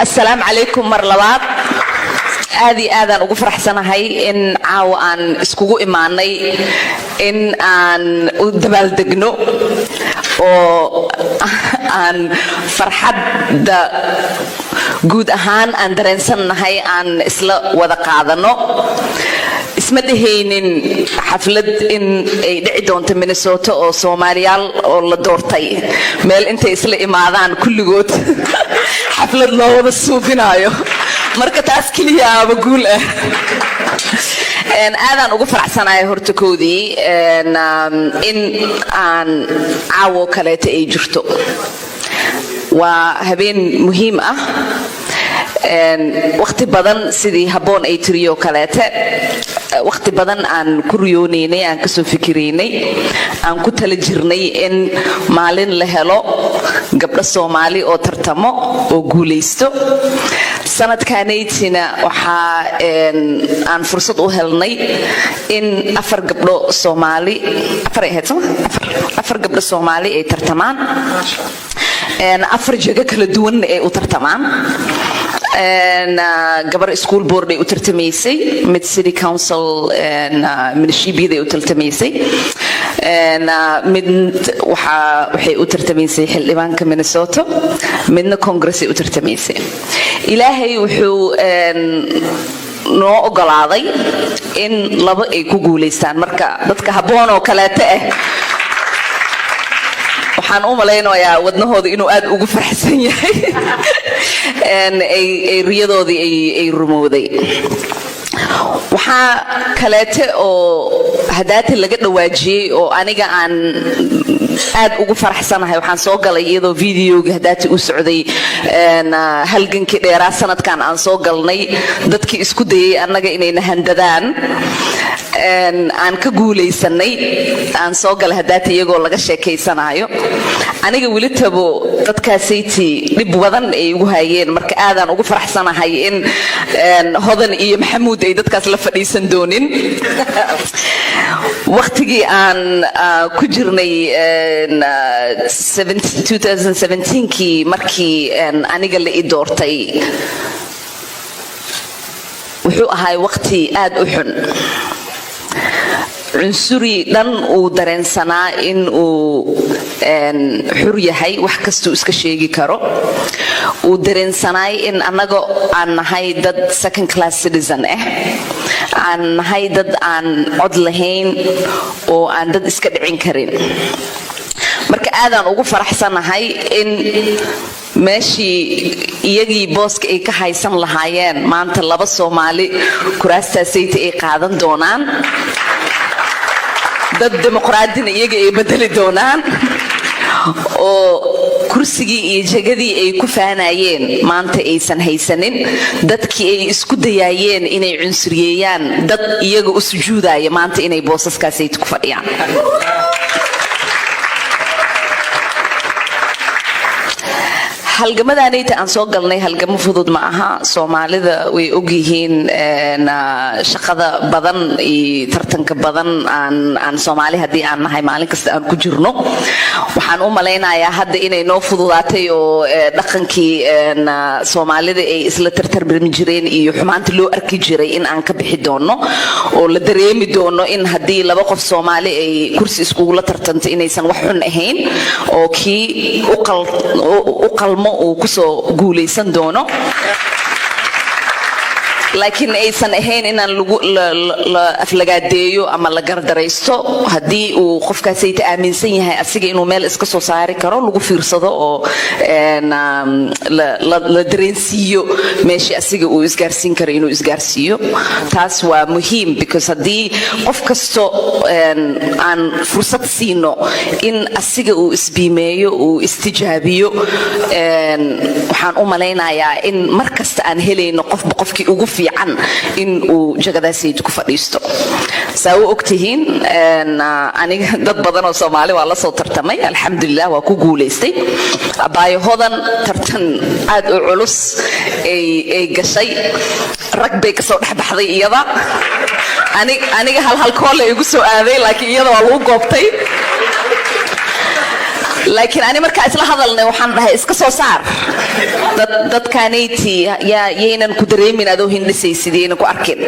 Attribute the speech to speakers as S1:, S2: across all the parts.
S1: السلام عليكم مرلبات aadi aadan ugu faraxsanahay in caawa aan iskugu imaanay in aan u dabaaldegno oo aan farxadda guud ahaan aan dareensanahay aan isla wada qaadano isma dhehaynin xaflad in ay dhici doonto Minnesota oo Soomaaliyaal oo la doortay meel intay isla imaadaan kulligood xaflad loo wada suubinayo marka taas kaliya aba guul ah aadan ugu faraxsanahay horta koodii in aan caawo kaleeta ay jirto waa habeen muhiim ah waqti badan sidii haboon ay tiriyo kaleeta waqti badan aan ku riyoonaynay aan ka soo fikiraynay aan ku tala jirnay in maalin la helo gabdho Soomaali oo tartamo oo guuleysto sanadkaanaytina waxa aan fursad u helnay in afar gabdho Soomaali afar gabdho Soomaali ay tartamaan afar jaga kala duwan ay u tartamaan gabar school board ay u tartamaysay mid city council minishibiyada ay u tartamaysay mid waxay u tartamaysay xildhibaanka Minnesota midna congress ay u tartamaysay ilaahay wuxuu noo ogolaaday in laba ay ku guuleystaan marka dadka haboon oo kaleeta ah waxaan u maleynayaa wadnahooda inuu aad ugu farxsan yahay ay riyadoodii ay rumowday waxa kaleete oo hadaati laga dhawaajiyay oo aniga aan aad ugu faraxsanahay waxaan soo galay iyadoo videoga hadaati u socday halgankii dheeraa sanadkan aan soo galnay dadkii isku dayay annaga inay nahandadaan aan ka guuleysanay aan soo galay hadaati iyagoo laga sheekaysanayo aniga wili tabo dadkaasaytii dhib badan ay ugu hayeen marka aadaan ugu faraxsanahay in hodan iyo maxamuud ay dadkaas la fadhiisan doonin waqtigii aan ku jirnay 2017kii markii aniga la ii doortay wuxuu ahaa waqti aad u xun cunsuri dhan uu dareensanaa in uu xur yahay wax kastuu iska sheegi karo uu dareensanaay in annaga aan nahay dad second class citizen aan nahay dad aan cod lahayn oo aan dad iska dhicin karin marka aadaan ugu faraxsanahay in meeshii iyagii booska ay ka haysan lahaayeen maanta laba Soomaali kuraastaasayta ay qaadan doonaan dad dimuqraadina iyaga ay bedeli doonaan oo kursigii iyo jagadii ay ku faanayeen maanta aysan haysanin dadkii ay isku dayaayeen inay cunsuriyeeyaan dad iyaga u sujuudaya maanta inay boosaskaasayta ku fadhiyaan halgamadaanayta aan soo galnay halgamo fudud ma aha Soomaalida way og yihiin shaqada badan iyo tartanka badan aan Soomaali hadii aan nahay maalin kasta aan ku jirno waxaan u maleynayaa hadda inay noo fududaatay oo dhaqankii Soomaalida ay isla tartarmi jireen iyo xumaanta loo arki jiray in aan ka bixi doono oo la dareemi doono in hadii laba qof Soomaali ay kursi iskugu la tartanto inaysan wax xun ahayn oo kii u qalmo uu ku soo guuleysan doono laakiin aysan ahayn inaan la aflagaadeeyo ama la gardaraysto hadii uu qofkaasi aaminsan yahay asiga inuu meel iska soo saari karo lagu fiirsado oo la dareensiyo meeshii asiga uu isgaarsiin karo inuu isgaarsiiyo taas waa muhiim because hadii qof kasto aan fursad siino in asiga uu isbiimeeyo uu istijaabiyo waxaan u maleynayaa in markasta aan helayno qofkii ugu in uu jagadaasaydu ku fadhiisto saa u ogtihiin aniga dad badan oo Soomaali waa la soo tartamay alxamdulillah waa ku guuleystay abaayo hodan tartan aad u culus ay gashay rag bay ka soo dhaxbaxday iyada aniga hal kool ay ugu soo aaday laakiin iyada waa lagu goobtay laakiin ani marka isla hadalnay waxaan dhahay iska soo saar dadkaanayti yaynan ku dareemin adoo hindhisaysid yaynan ku arkin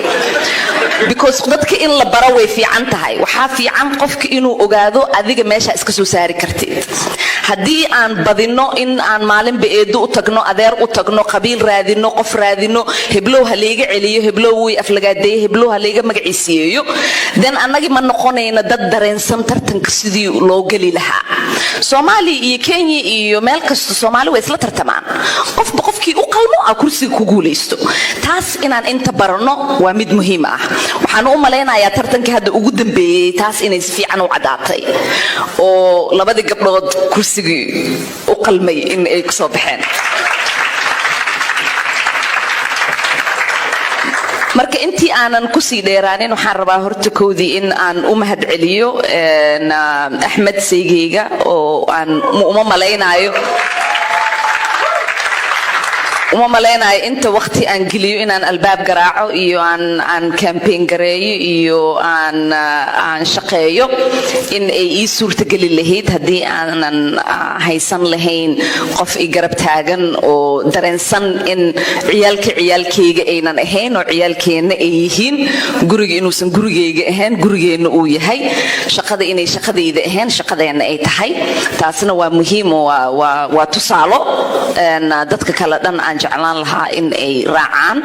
S1: because dadka in la baro way fiican tahay waxaa fiican qofka inuu ogaado adiga meesha iska soo saari kartid haddii aan badino in aan maalinba eedo u tagno adeer u tagno qabiil raadino qof raadino heblow ha layga celiyo heblow way aflagaadeeyo heblow ha layga magaciisiyeeyo dan annagi ma noqonayna dad dareensan tartanka sidii loo geli lahaa Soomaaliya iyo Kenya iyo meel kasta Soomaali way isla tartamaan qofkii u qalmo kursiga ku guuleysto taas inaan inta barano waa mid muhiim ah waxaan u maleynayaa tartanka hadda ugu dambeeyay taas inay si fiican u cadaatay oo labadii gabdhood kursiga u qalmay in ay ku soo baxeen marka intii aanan ku sii dheeraanin waxaan rabaa horta koodii in aan u mahad celiyo Axmed Seygeyga oo aan uma maleynayo inta waqti aan geliyo inaan albaab garaaco iyo aan campaign gareeyo iyo aan shaqeeyo in ay ii suurtageli lahayd haddii aanan haysan lahayn qof i garab taagan oo dareensan in ciyaalkayga aynan ahayn oo ciyaalkeenna ay yihiin guriga inuusan gurigayga ahayn gurigeenna uu yahay shaqada inay shaqadayda ahayn shaqadeenna ay tahay taasna waa muhiim waa tusaalo dadka kale dhan aan jeclaan lahaa in ay raacaan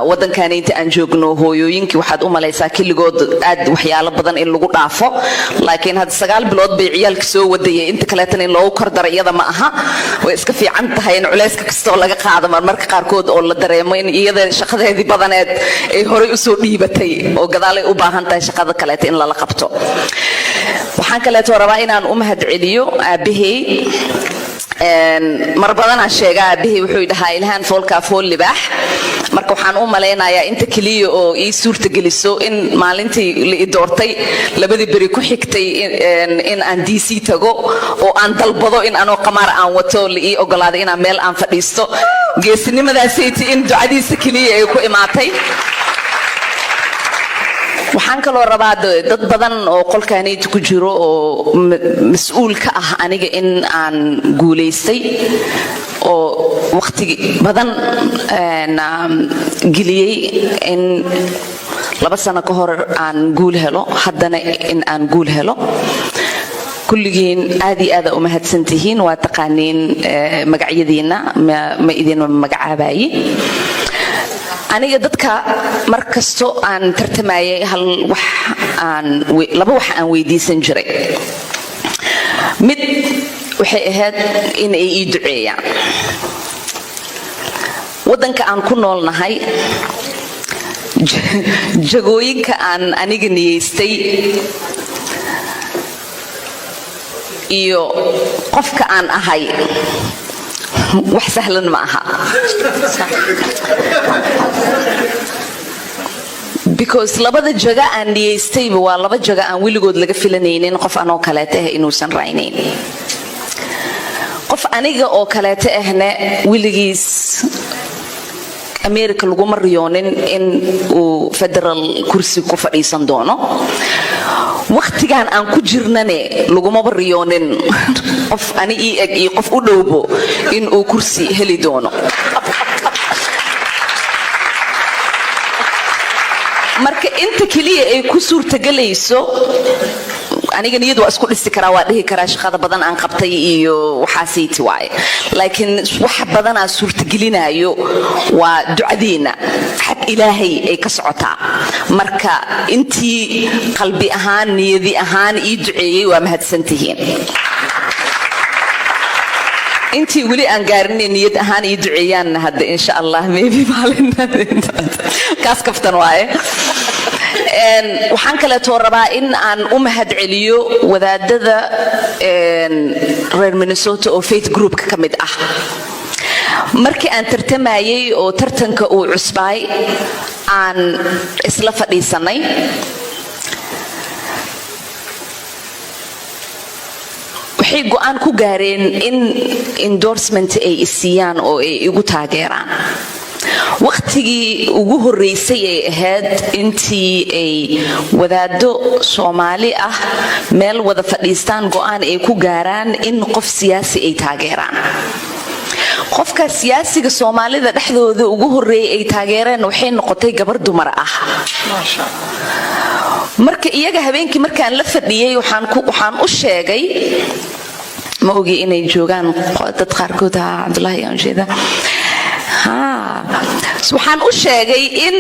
S1: wadankan inta aan joogno hooyooyinkii waxaad u malaysaa kaligood aad waxyaalo badan in lagu dhaafo laakiin had 9 bilood bay ciyaalka soo wadayay inta kale tan in loo kordaro iyada ma aha way iska fiican tahay in culayska kasto laga qaado marka qaarkood oo la dareemo in iyada shaqadeedii badaneed ay horay u soo dhiibatay oo gadaalay u baahan tahay shaqada kale in la qabto waxaan kale rabaa inaan u mahad celiyo aabahay mar badan aan sheegaa aabahay wuxuu dhahaa ilhaan foolka fool libaax marka waxaan u maleynayaa inta kaliya oo ii suurta geliso in maalintii la doortay labadii bari ku xigtay in aan DC tago oo aan dalbado in anoo qamaar aan wato la ii ogolaaday inaan meel aan fadhiisto geesinimadaasaytii in ducadiisa kaliya ay ku imaatay waxaan kaloo rabaa dad badan oo qolkaanayda ku jiro oo mas'uul ka ah aniga in aan guuleystay oo waqti badan geliyay in 2 sano ka hor aan guul helo haddana in aan guul helo kulligiin aad iyo aad u mahadsantihiin waa taqaaniin magacyadiina ma idin magacaabaayay aniga dadka markasto aan tartamayay laba wax aan weydiisan jiray mid waxay ahayd in ay ii duceeyaan wadanka aan ku noolnahay jagooyinka aan aniga niyeystay iyo qofka aan ahay wax sahlan ma aha because labada jaga aan niyeystay waa laba jaga aan wiligood laga filanaynin qof anoo kaleete ah inuusan raaynayn qof aniga oo kaleete ahna wiligiis America laguma riyoonin in uu federal kursi ku fadhiisan doono waqtigan aan ku jirnane laguma riyoonin qof ani eg iyo qof u dhowbo in uu kursi heli doono marka inta kaliya ay ku suurtagelayso aniga niyadu waa isku dhisi karaa waa dhihi karaa shaqada badan aan qabtay iyo waxaasiiti waaye laakiin wax badan aan suurtagelinayo waa ducadeena xaq ilaahay ay ka socotaa marka intii qalbi ahaan niyadi ahaan ii duceeyay waa mahadsantihiin intii wali aan gaarin niyad ahaan ii duceeyaan hadda insha Allah maybe maalinta kaas kaftan waaye waxaan kale rabaa in aan u mahad celiyo wadaadada reer Minnesota oo faith group ka mid ah markii aan tartamayay oo tartanka uu cusbay aan isla fadhiisanay waxay go'aan ku gaareen in endorsement ay isiyaan oo ay igu taageeraan waqtigii ugu horeysay ay ahayd intii ay wadaado Soomaali ah meel wada fadhiistaan go'aan ay ku gaaraan in qof siyaasi ay taageeraan qofka siyaasiga Soomaalida dhexdooda ugu horeeyay ay taageereen waxay noqotay gabar dumar ah marka iyaga habeenkii markaan la fadhiyay waxaan u sheegay ma ogi inay joogaan dad qaarkood Cabdullaahi aan jeeda waxaan u sheegay in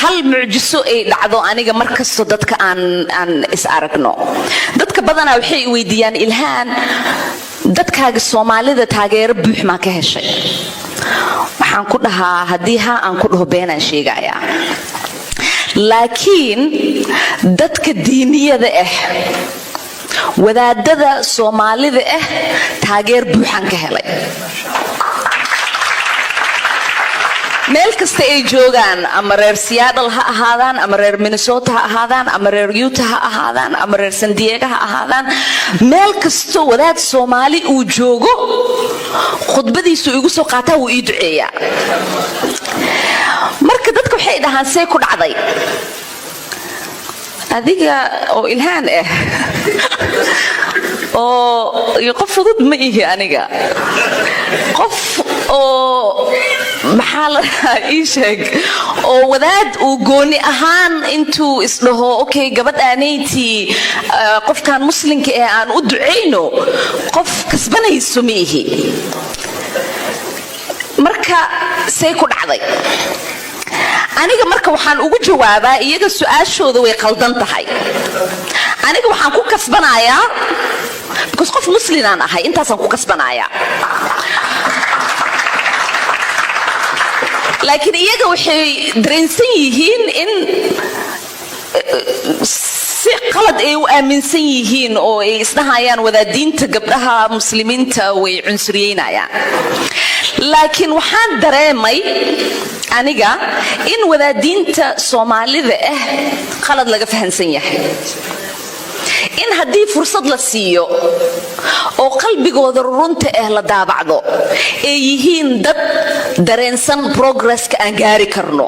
S1: hal mucjiso ay dhacdo aniga markasta dadka aan is aragno dadka badanaa waxay weydiiyaan Ilhaan dadkaaga Soomaalida taageero buux ma ka heshay waxaan ku dhahaa haddii aan ku dhaho beenaan sheegayaa laakiin dadka diiniyada wadaadada Soomaalida taageer buuxan ka helay meel kasta ay joogaan ama reer Seattle ha ahaadaan ama reer Minnesota ha ahaadaan ama reer Utah ha ahaadaan ama reer San Diego ha ahaadaan meel kasta wadaad Soomaali uu joogo khudbadiisu igu soo qaataa uu ii duceeyaa marka dadku waxay dhahaan see ku dhacday adiga oo Ilhaan oo qof fudud ma ihi aniga qof oo maxaa la ii sheeg oo wadaad uu gooni ahaan intuu isdhaho okay gabadhaanayntii qofkan muslimka aan u duceyno qof kasbanayso ma ihi marka see ku dhacday aniga marka waxaan ugu jawaabaa iyaga su'aashooda way qaldan tahay aniga waxaan ku kasbanayaa because qof muslim aan ahay intaasaan ku kasbanayaa laakiin iyaga waxay dareensan yihiin in si qalad ay u aaminsan yihiin oo ay isdhahayaan wadaadiinta gabdhaha muslimiinta way cunsuriyeenayaan laakiin waxaan dareemay aniga in wadaadiinta Soomaalida qalad laga fahansan yahay in haddii fursad la siiyo oo qalbigooda runta la daabacdo ay yihiin dad dareensan progresska aan gaari karno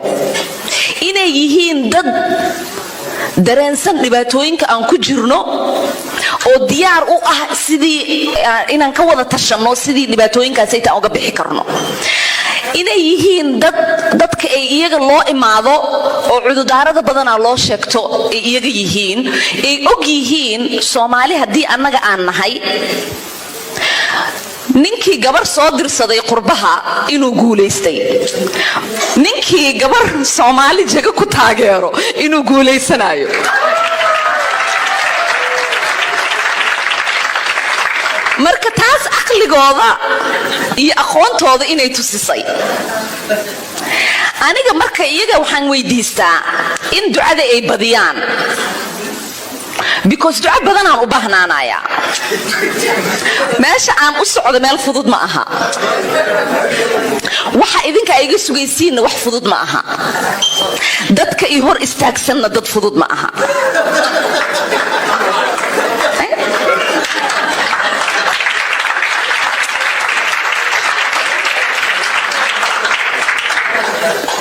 S1: inay yihiin dad dareensan dhibaatooyinka aan ku jirno oo diyaar u ah sidii inaan ka wada tashano sidii dhibaatooyinkaas ay taan uga bixi karno inay yihiin dadka ay iyaga loo imaado oo cududaarada badanaa loo sheegto ay iyaga yihiin ay og yihiin Soomaali haddii annaga aan nahay ninkii gabar soo dirsaday qurbaha inuu guuleystay ninkii gabar Soomaali jaga ku taageero inuu guuleysanayo marka taas aqligooda iyo aqoontooda inay tusisay aniga marka iyaga waxaan weydiistaa in ducada ay badiyaan because duca badan aan u baahnaanaya meesha aan u socdo meel fudud ma aha waxa idinka iga sugaysiin wax fudud ma aha dadka i hor istaagsanna dad fudud ma aha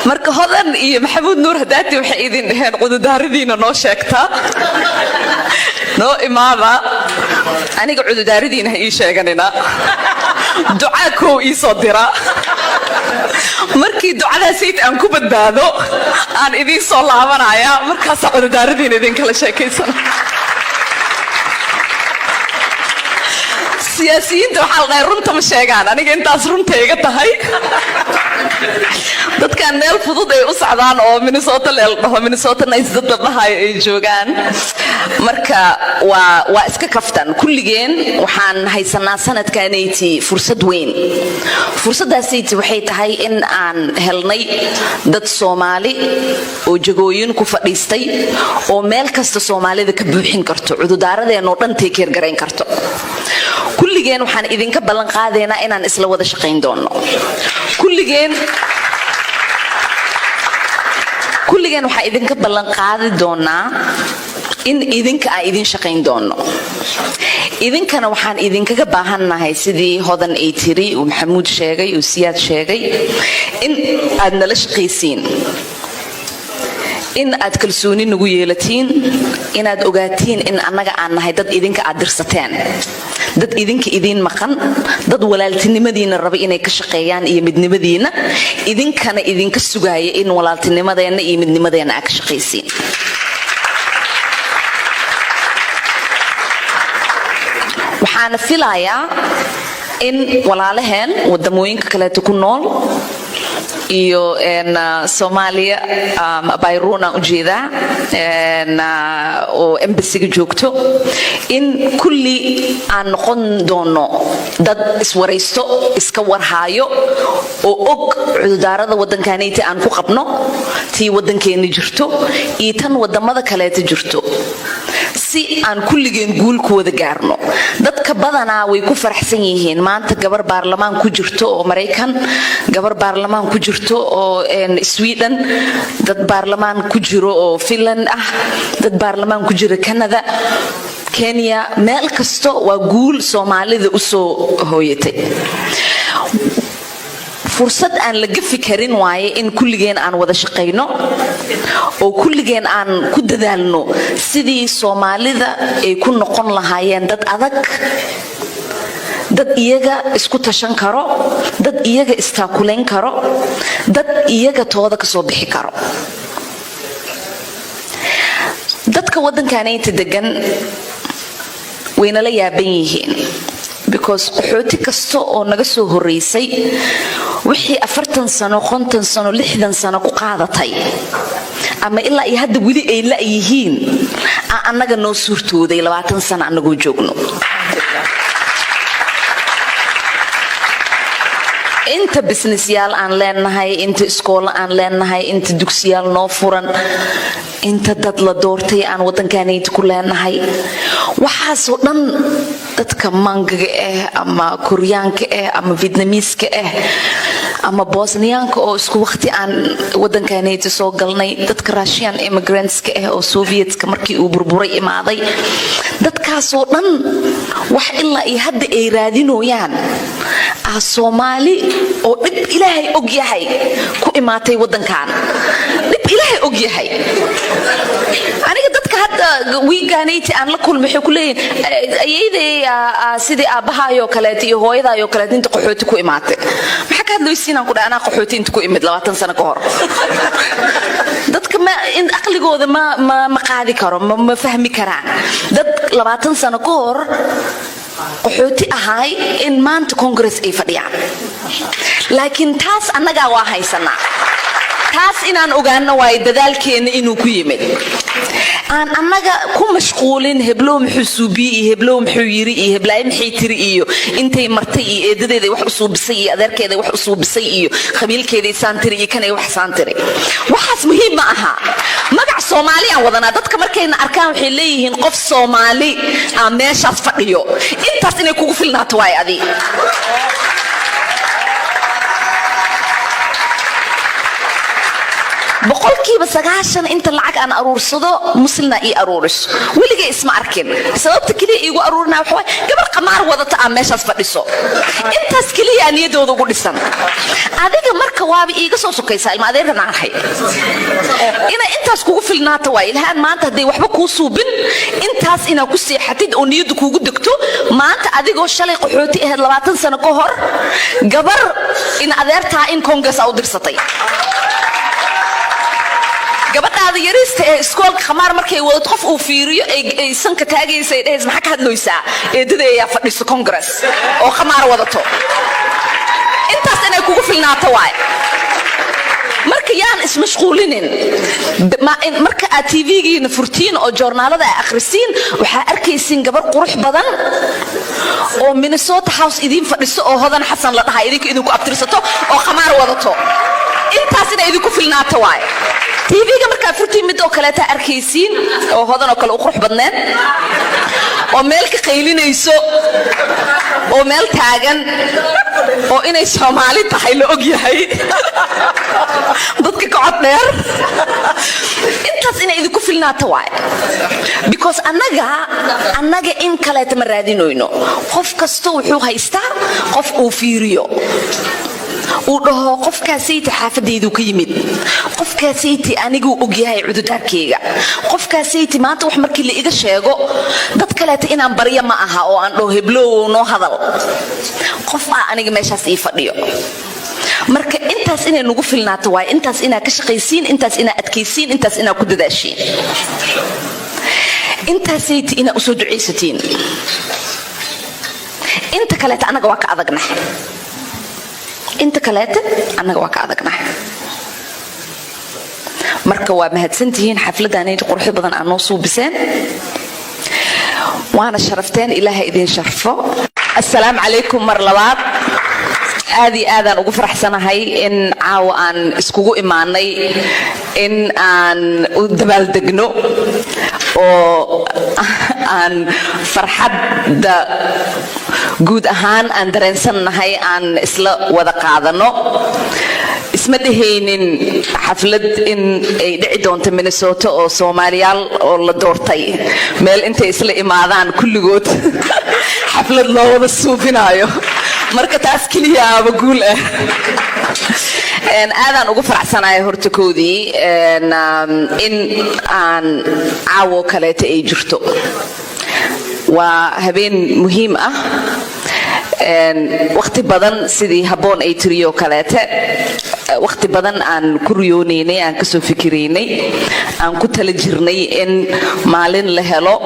S1: marka hodan iyo maxamuud nuur hadaati waxay idin dhaheen cududaaradiina noo sheegtaa noo imaada aniga cududaaradiina ii sheeganina ducaa koow ii soo dira markii ducadaasayt aan ku badbaado aan idiin soo laabanaya markaasa cududaaradiina idinkala sheekaysana siyaasiyiinta waxaa la dhahay runta ma sheegaan aniga intaas runta iga tahay dadkan meel fudud ay u socdaan oo Minnesota leedahay Minnesota nice dad dhahay ay joogaan marka waa iska kaftan kulligeen waxaan haysanaa sanadkaanayti fursad weyn fursadaasayt waxay tahay in aan helnay dad Soomaali oo jagooyin ku fadhiistay oo meel kasta Soomaalida ka buuxin karto cududaaradeen oo dhan teekeer gareyn karto kulligeen waxaan idinka ballan qaadeynaa inaan isla wada shaqayn doono kulligeen waxaan idinka ballan qaadi doonaa in idinka aan idin shaqayn doono idinkana waxaan idinkaga baahannahay sidii hodan ay tiri oo maxamuud sheegay oo siyaad sheegay in aad nala shaqaysiin in aad kalsooni nagu yeelatiin inaad ogaatiin in annaga aan nahay dad idinka aad dirsateen dad idinka idin maqan dad walaaltinimadiina raba inay ka shaqeeyaan iyo midnimadiina idinkana idinka sugaaya in walaaltinimadeena iyo midnimadeena aad ka shaqeysiin waxaan filayaa in walaalaheen wadamooyinka kale ku nool iyo Soomaaliya Bayruna ujeeda oo embassy joogto in kulli aan noqon doono dad iswareysto iska warhaayo oo og cudurada wadankaanayta aan ku qabno tii wadankeena jirto iyo tan wadamada kale jirto si aan kulligeen guul ku wada gaarno dadka badanaa way ku faraxsan yihiin maanta gabar baarlamaan ku jirto oo Mareykan gabar baarlamaan ku jirto oo Sweden dad baarlamaan ku jiro oo Finland ah dad baarlamaan ku jiro Canada Kenya meel kasto waa guul Soomaalida u soo hooyatay fursad aan la gafi karin waaye in kulligeen aan wada shaqeyno oo kulligeen aan ku dadaalno sidii Soomaalida ay ku noqon lahaayeen dad adag dad iyaga isku tashan karo dad iyaga istaakuleen karo dad iyaga tooda ka soo bixi karo dadka wadankaanayta degan wayna la yaaban yihiin because qaxooti kasto oo naga soo horeysay wixii 40 sano 50 sano 60 sano ku qaadatay ama ilaa ay hadda wili ay la yihiin annaga noo suurtooday 20 sano anagoo joogno inta business yaal aan leenahay inta iskool aan leenahay inta dugsiyaal noo furan inta dad la doortay aan wadankaanayta ku leenahay waxaas oo dhan dadka mangaga ama Koreaanka ama Vietnamese ama Bosniaanka oo isku waqti aan wadankaanayta soo galnay dadka Russian immigrants oo Sovietska markii uu burburay imaaday dadkaas oo dhan wax ilaa ay hadda ay raadinooyaan Soomaali oo dib Ilaahay og yahay ku imaatay wadankan dib Ilaahay og yahay aniga dadka hadda wiigaanayta aan la kulmay ku leeyahay ayayday sidii aabahaayo kale iyo hooyadaayo kale inta qaxooti ku imaatay maxaa ka hadlaysiin aan ku dhaana qaxooti inta ku imid 20 sano ka hor dadka ma in aqligooda ma qaadi karo ma fahmi karaan dad 20 sano ka hor qaxooti ahay in maanta congress ay fadhiyaan laakiin taas annaga waa haysanaa taas inaan ogaano way dadaalkeena inuu ku yimid aan annaga ku mashquulin heblow muxuubi iyo heblow muxuu yiri iyo heblaay maxay tiri iyo intay martay iyo eedadeeda wax u soo bisay iyo adeerkeeda wax u soo bisay iyo qabiilkeeda isaan tiri iyo kanay wax saan tiri waxaas muhiim ma aha magac Soomaali aan wadana dadka markayna arkaan waxay leeyihiin qof Soomaali aan meeshaas fadhiyo intaas inay kugu filnaato way adi boqolkiiba 90 inta lacag aan aruursado muslina ii aruuriso waliga isma arkin sababta kaliya iigu aruurna waxa way gabar qamaar wadata aan meeshaas fadhiso intaas kaliya niyadooda ugu dhisan adiga marka waaba iiga soo sokaysa ilma adeerna ahay ina intaas kugu filnaato way ilaahan maanta haday waxba ku suubin intaas ina ku seexatid oo niyadu kugu degto maanta adigoo shalay qaxooti ahayd 20 sano ka hor gabar in adeertaa in congress u dirsatay gabadhaada yarista ee iskoolka khamaar markay wado qof uu fiiriyo ay sanka taagaysa ee maxaa ka hadlaysaa eedada ayaa fadhiso congress oo khamaar wadato intaas inay kugu filnaato waay marka yaan ismashquulinin marka aad TV-giina furtiin oo joornaalada ay akhrisin waxa arkaysiin gabar qurux badan oo Minnesota House idin fadhiso oo hodan xasan la dhahay idinku abtirsato oo khamaar wadato intaas inay idinku filnaato waay TV-ga marka furtiin mid oo kale ta arkaysiin oo hodan oo kale u qurux badneen oo meel ka qaylinayso oo meel taagan oo inay Soomaali tahay la og yahay dadka kacad dheer intaas inay idinku filnaato waay because annaga in kale ta raadinayno qof kasto wuxuu haystaa qof uu fiiriyo uu dhaho qofkaasayta xaafadaydu ka yimid, qofkaasayta anigu ogyahay cududaarkayga, qofkaasayta maanta wax markii la iga sheego dad kaleeta inaan barya ma aha oo aan dhaho heblow noo hadal, qof aniga meeshaas ii fadhiyo. marka intaas inay nagu filnaato waay, intaas inaa ka shaqaysiin, intaas inaa adkaysiin, intaas inaa ku dadaashiin, intaasayta inaa usoo ducaysatiin. inta kaleeta annaga waa ka adagnahay, inta kaleeta annaga waa ka adagnahay. marka waa mahadsantihiin xafladdaanay quruxda badan aan noo suubiseen, waana sharafteen, ilaahay idin sharfo. assalaamu calaykum mar labaad. aad iyo aadaan ugu faraxsanahay in caawa aan iskugu imaanay in aan u dabaaldegno oo aan farxadda guud ahaan aan dareensannahay aan isla wada qaadano. isma dhehaynin xaflad in ay dhici doonto Minnesota oo Soomaaliyaal oo la doortay meel intay isla imaadaan kulligood xaflad loo wada suubinayo, marka taas keliya aba guul ah. aadaan ugu faraxsanahay horta koodii in aan caawo kaleeta ay jirto. waa habeen muhiim ah, waqti badan sidii habboon ay tiriyo kaleete, waqti badan aan ku riyoonaynay, aan kasoo fikiraynay, aan ku tala jirnay in maalin la helo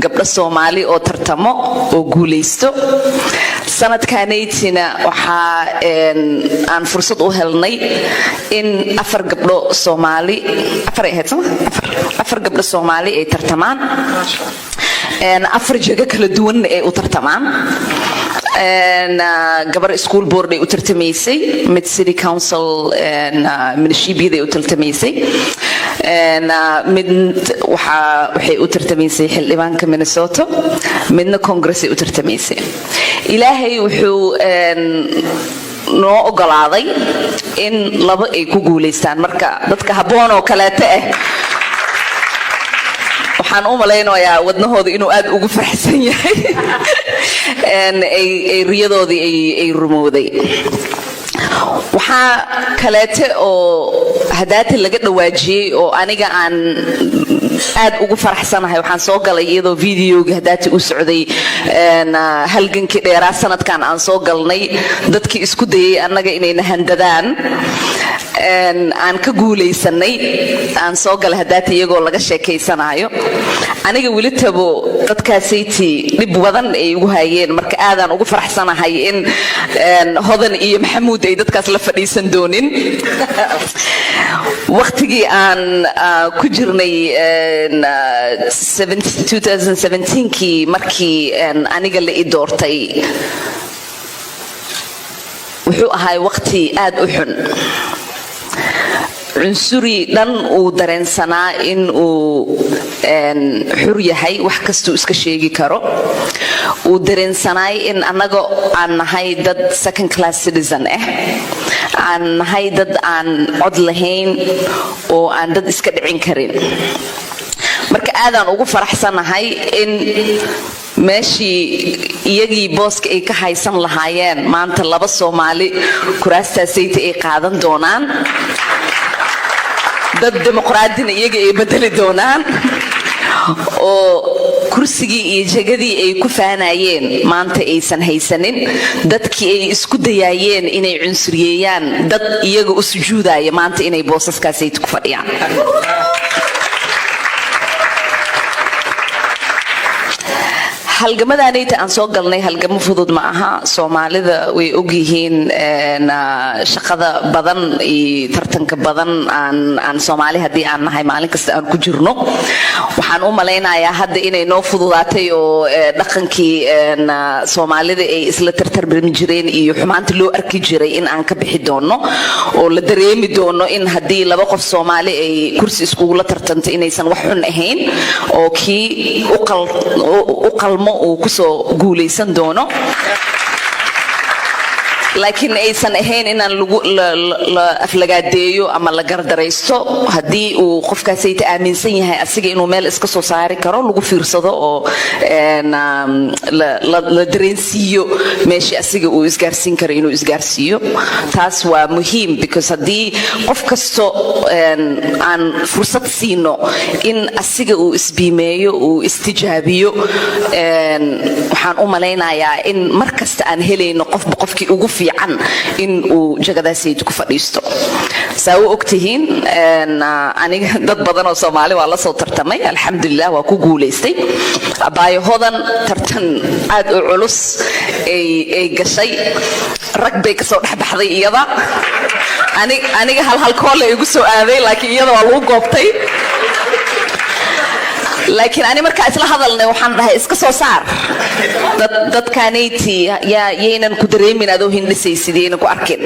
S1: gabdho Soomaali oo tartamo oo guulaysto. sanadkanaytina waxaa aan fursad u helnay in 4 gabdho Soomaali, 4 gabdho Soomaali ay tartamaan, 4 jago kala duwan ay u tartamaan. gabar school board ay u tartamaysay, mid city council minishibiyada ay u tartamaysay, mid waxay u tartamaysay xildhibaanka Minnesota, midna congress ay u tartamaysay. ilaahay wuxuu noo ogolaaday in 2 ay ku guulaystaan. marka dadka habboon oo kaleeta ah waxaan u malaynayaa wadnahooda inuu aad ugu faraxsan yahay ay riyadoodii ay rumowday. waxaa kaleete oo hadaati laga dhawaajiyey oo aniga aan aad ugu faraxsanahay. waxaan soo galay iyadoo videoga hadaati u socday halgankii dheeraa sanadkan aan soo galnay, dadkii isku dayay annaga inayna handadaan aan ka guulaysanay. aan soo galay hadaati iyagoo laga sheekaysanayo, aniga weli tabo dadkaasaytii dhib badan ay ugu hayeen. marka aadaan ugu faraxsanahay in hodan iyo maxamuud ay dadkaas la fadhiisan doonin. waqtigii aan ku jirnay 2017kii markii aniga la i doortay, wuxuu ahay waqti aad u xun. cunsuri dhan uu dareensanaa in uu xur yahay, wax kastuu iska sheegi karo. uu dareensanaay in annaga aan nahay dad second class citizen ah, aan nahay dad aan cod lahayn oo aan dad iska dhicin karin. marka aadaan ugu faraxsanahay in meeshii iyagii booska ay ka haysan lahaayeen maanta 2 Soomaali kuraastaasayta ay qaadan doonaan, dad dimuqraadina iyaga ay bedeli doonaan, oo kursigii iyo jagadii ay ku faanayeen maanta aysan haysanin. dadkii ay isku dayaayeen inay cunsuriyeeyaan dad iyaga u sujuudaya maanta inay boosaskaasayta ku fadhiyaan. halgamadaanayta aan soo galnay halgamo fudud ma aha. Soomaalida way ogyihiin shaqada badan iyo tartanka badan aan Soomaali hadii aan nahay maalin kasta aan ku jirno. waxaan u malaynayaa hadda inay noo fududaatay oo dhaqankii Soomaalida ay isla tartarmin jireen iyo xumaanta loo arki jiray in aan ka bixi doono, oo la dareemi doono in hadii 2 qof Soomaali ay kursi iskugu la tartanto inaysan wax xun ahayn, oo kii u qalmo uu kusoo guulaysan doono. laakiin aysan ahayn inaan la aflagaadeeyo ama la gardaraysto haddii uu qofkaasay aaminsan yahay asiga inuu meel iska soo saari karo lagu fiirsado oo la dareensiiyo meeshii asiga uu isgaarsiin karo inuu isgaarsiiyo taas waa muhiim because haddii qof kasto aan fursad siino in asiga uu isbiimeeyo uu istijaabiyo waxaan u malaynayaa in mar kasta aan helayno qofba qofkii ugu fiican in uu jagadaasaydu ku fadhiisto saa u ogtihiin aniga dad badan oo Soomaali waa la soo tartamay alxamdulillah waa ku guuleystay abaayahodan tartan aad u culus ay gashay rag bay ka soo dhaxbaxday iyada aniga hal kool ay igu soo aaday laakiin iyada waa lagu goobtay laakiin ani markaa isla hadalnay waxaan dhahay iska soo saar dadkaanayti yaynan ku dareemin adoo hindhisaysidayna ku arkin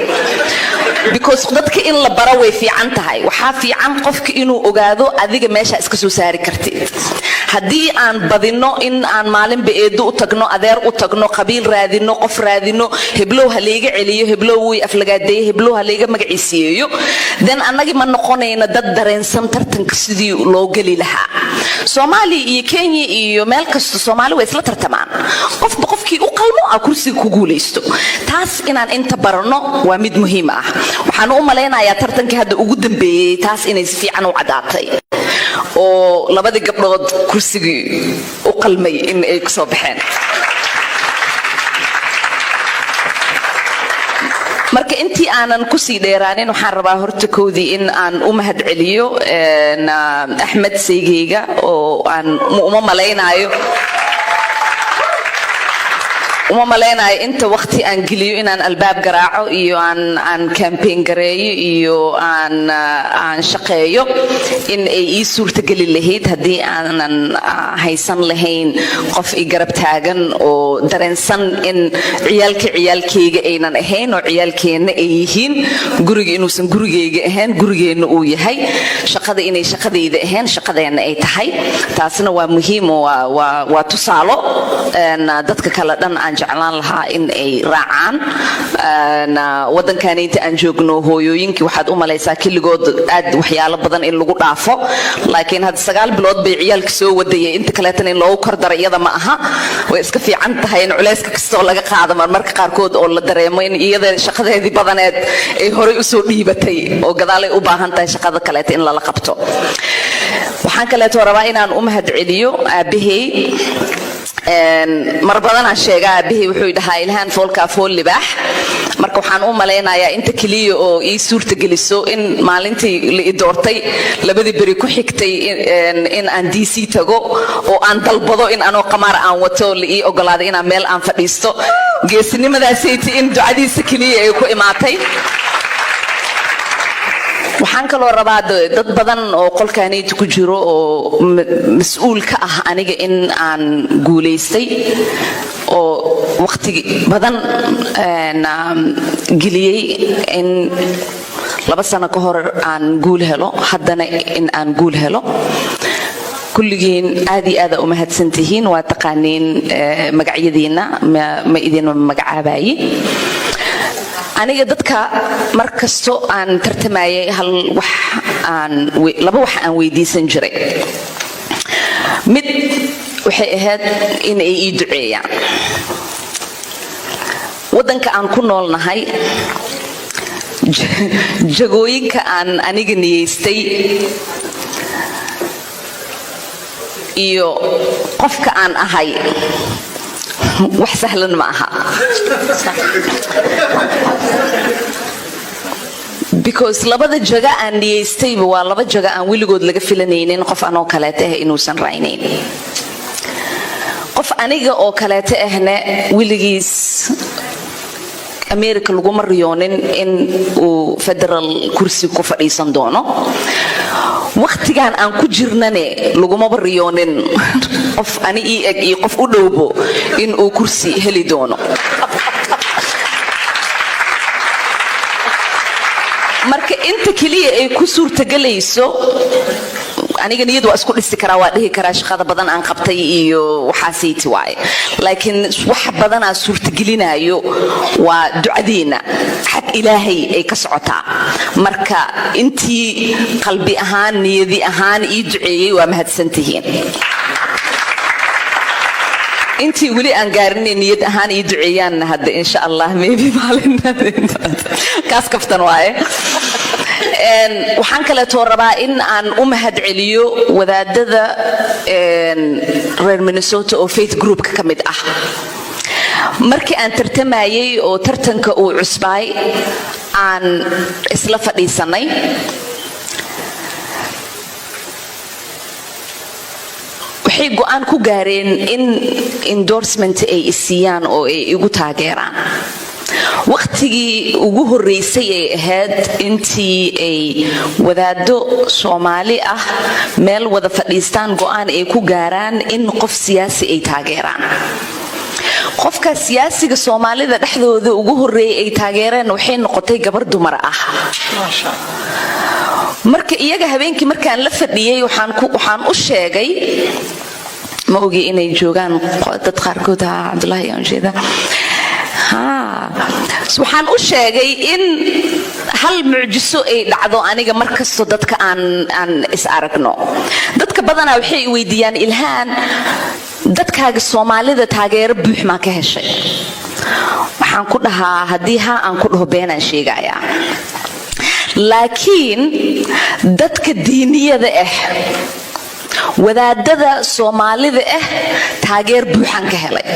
S1: because dadka in la baro way fiican tahay waxaa fiican qofka inuu ogaado adiga meesha iska soo saari kartid haddii aan badino in aan maalinba eedo u tagno adeer u tagno qabiil raadino qof raadino heblow ha leega celiyo heblow way aflagaadeeyo heblow ha leega magaciisiyeeyo then annagi ma noqonayna dad dareensan tartanka sidii loo geli lahaa Soomaali iyo Kenya iyo meel kasta Soomaali way isla tartamaan qofba qofkii u qalmo ah kursiga ku guuleysto taas inaan inta barano waa mid muhiim ah waxaan u maleynayaa tartankii hadda ugu dambeeyay taas inay si fiican u cadaatay oo labada gabdhood kursigii u qalmay in ay ku soo baxeen marka intii aanan ku sii dheeraanin waxaan rabaa horta koodii in aan u mahad celiyo Axmed Seygeyga oo aan uma malaynayo inta waqti aan geliyo inaan albaab garaaco iyo aan campaign gareeyo iyo aan shaqeeyo in ay ii suurtageli lahayd haddii aanan haysan lahayn qof i garab taagan oo dareensan in ciyaalkayga aynan ahayn oo ciyaalkeenna ay yihiin guriga inuusan gurigayga ahayn gurigeenna uu yahay shaqada inay shaqadayda ahayn shaqadeenna ay tahay taasna waa muhiim waa tusaalo dadka kale dhan aan jeclaan lahaa in ay raacaan wadankan inta aan joogno hooyooyinkii waxaad u malaysaa kaligood aad waxyaalo badan in lagu dhaafo laakiin had 9 bilood bay ciyaalka soo wadayay inta kale tan in loo kordaro iyada ma aha way iska fiican tahay in culayska kastoo laga qaado marka qaarkood oo la dareemo in iyada shaqadeedii badaneed ay horay u soo dhiibatay oo gadaalay u baahan tahay shaqada kale in la qabto waxaan kale rabaa inaan u mahad celiyo aabahay mar badan aan sheegaa aabahay wuxuu dhahaa ilhaan foolka fool libaax marka waxaan u maleynayaa inta kaliya oo ii suurta geliso in maalintii la i doortay labadii bari ku xigtay in aan DC tago oo aan dalbado in anoo qamaar aan wato la ii ogolaaday inaan meel aan fadhiisto geesinimadaasaytii in ducadiisa kaliya ay ku imaatay waxaan kaloo rabaa dad badan oo qolkaanayda ku jiro oo mas'uul ka ah aniga in aan guuleystay oo waqti badan geliyay in 2 sano ka hor aan guul helo haddana in aan guul helo kulligiin aad iyo aad u mahadsantihiin waa taqaaniin magacyadiina ma idin magacaabaye aniga dadka markasto aan tartamayay laba wax aan weydiisan jiray mid waxay ahayd in ay ii duceeyaan wadanka aan ku noolnahay jagooyinka aan aniga niyeystay iyo qofka aan ahay wax sahlan ma aha because labada jaga aan niyeystay waa laba jaga aan wiligood laga filanaynin qof anoo kaleete ah inuusan raaynayn qof aniga oo kaleete ahna wiligiis America laguma riyoonin in uu federal kursi ku fadhiisan doono waqtigan aan ku jirnane laguma riyoonin qof ani iyo qof u dhowbo in uu kursi heli doono marka inta kaliya ay ku suurtagelayso aniga niyad waa isku dhisi karaa waa dhihi karaa shaqada badan aan qabtay iyo waxaasiiti waaye laakiin wax badan aan suurtagelinayo waa ducadeena xag ilaahay ay ka socotaa marka intii qalbi ahaan niyadi ahaan ii duceeyay waa mahadsantihiin intii weli aan gaarin niyad ahaan ii duceeyaan hadda insha Allah maybe maalin kaas kaftan waaye waxaan kale too rabaa in aan u mahad celiyo wadaadada reer Minnesota oo faith group ka mid ah markii aan tartamayay oo tartanka uu cusbay aan isla fadhiisanay waxay go'aan ku gaareen in endorsement ay isiyaan oo ay igu taageeraan waqtigii ugu horeysay ay ahayd intii ay wadaado Soomaali ah meel wada fadhiistaan go'aan ay ku gaaraan in qof siyaasi ay taageeraan qofka siyaasiga Soomaalida dhexdooda ugu horeeyay ay taageereen waxay noqotay gabar dumar ah marka iyaga habeenkii markaan la fadhiyay waxaan u sheegay ma ogi inay joogaan dad qaarkood Cabdullaahi aan jeeda waxaan u sheegay in hal mucjiso ay dhacdo aniga markasto dadka aan is aragno dadka badanaa waxay weydiiyaan Ilhaan dadkaaga Soomaalida taageero buux ma ka heshay waxaan ku dhahaa hadii aan ku dhaho been aan sheegayaa laakiin dadka diiniyada wadaadada Soomaalida taageer buuxan ka helay